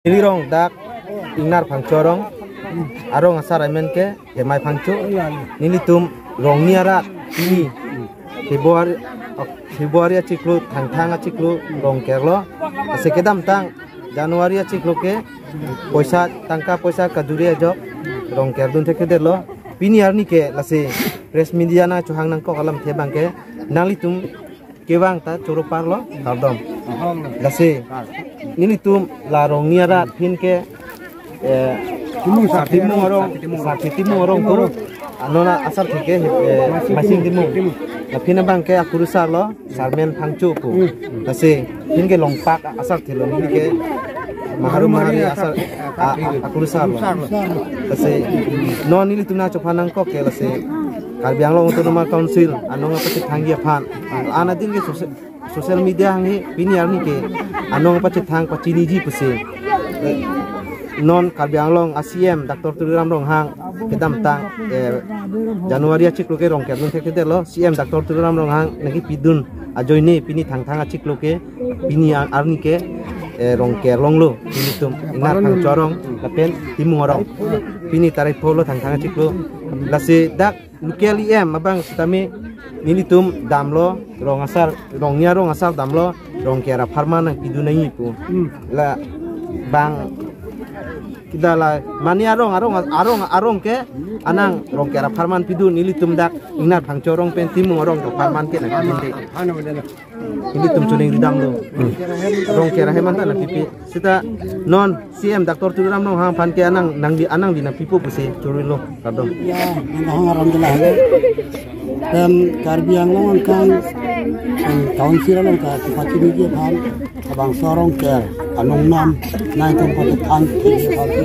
Ilirong dak ingnar pangcorong arong asar amen ke hemai pangcu nilitum rong niara ini Februari ciklu thang ciklu rong kerlo sekedam tang Januari ciklu ke poisa tangka poisa kaduri ajo rong kerdun theke derlo pini arni ke lase press media na chuhang nang ko kalam thebang ke nalitum kewang ta choro parlo tardom lase nilitum la rong niara phin ke timu orang tu anona asal theke masing timu lapina bangke akurusa lo sarmen phangchu pu lase phin ke longpak asal thelo ni ke maharu mahari asal akurusa lo lase non nilitum na chopanang ko ke lase Karbiang Long Autonomous Council anong apa thanggi phan anadin ke social media hangi piniar ni ke anong apa thang pachini ji puse non Karbiang Long ACM Dr. Tuliram Rong hang kedam tang Januari ciklu ke rong kerdun theke lo CM Dr. Tuliram Rong hang nagi pidun ajoine pini thang ciklu ke pini arni ke rong kerlong lo pini tum ingar thang corong kapen timu orang pini tarik polo thang ciklu lase dak lukeli abang sitami nilitum damlo rong asar rongnya rong asar damlo rong kera farma nang pidunai pu la bang kita la mani arong ke anang rong kera farman pidu nilitum dak inar phangcorong pen timu orang to farman ke nang pindi nilitum cuning di damlo rong kera heman ta na pipi sita non CM Dr. Tuliram Rong hang pan ke anang di na pipu pusi curilo kadong ya nang alhamdulillah dan Karbiang Long kan tahun siram ka pati ni pan abang sorong ker anong nam nai tum pati tan ti pati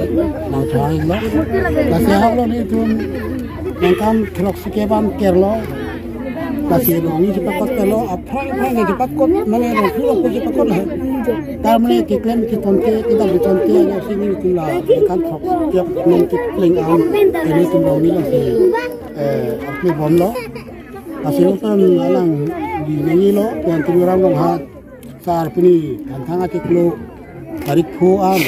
nang thai lo la se ha lo ni tum nang kam thlok sike ban ker lo la se lo ni pakot lo apra ni pakot mane ro puro ko pakot la tar mane ki klem ki tonke ki dal tonke ya sini tula kan thok ya nang ki kling am ni tum lo ni la se apni bom lo asal kan alang di ni lo yang Tuliram Rong ha sar pini thang ciklu tarik phu am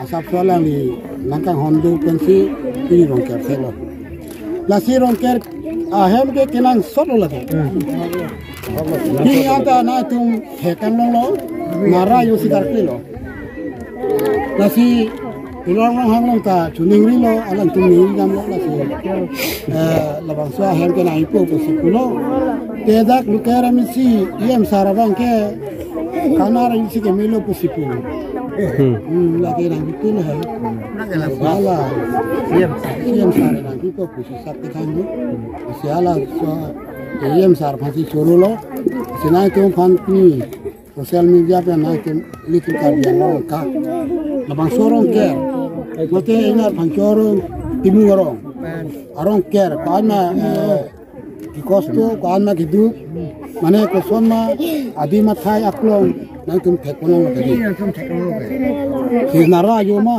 asap soalang di langkang hondu pensi ini rong ker selo lasi rong ker ahem ke kenang solo lagi ini ada na tum hekan lo nara yo sidar lo lasi Tuliram Rong hang long ta chuning ri lo alang tum ni jam lo lasi labang so ahem ke na ipo pusikulo tedak lukera misi yem sarabang ke kanar isi ke milo pusipu lagi nang betul hai wala yem sar nang ipo pusi sakti kangu siala so yem sar phasi chorulo sinai tu fan ni sosial media pe na ke likin Karbiang Long ka labang sorong ke mate ingat pangcorong timu arong ker kana ki kosto kana ki du mane ko sonna adi mathai aklong nang tum thekono tadi ki nara yo ma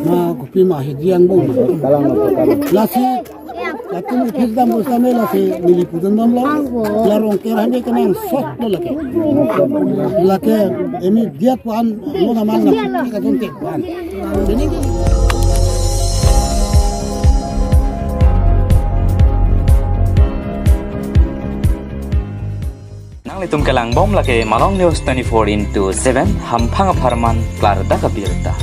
na ko pi ma hijiang bo lasi latin phidam bosame lasi mili pudandam lo larong kerane kanang sot lo lake emi diat wan mo naman na ka tum tekwan ini Itum kelang bom lake Malong News 24/7 hampang aparman klar da kabirta.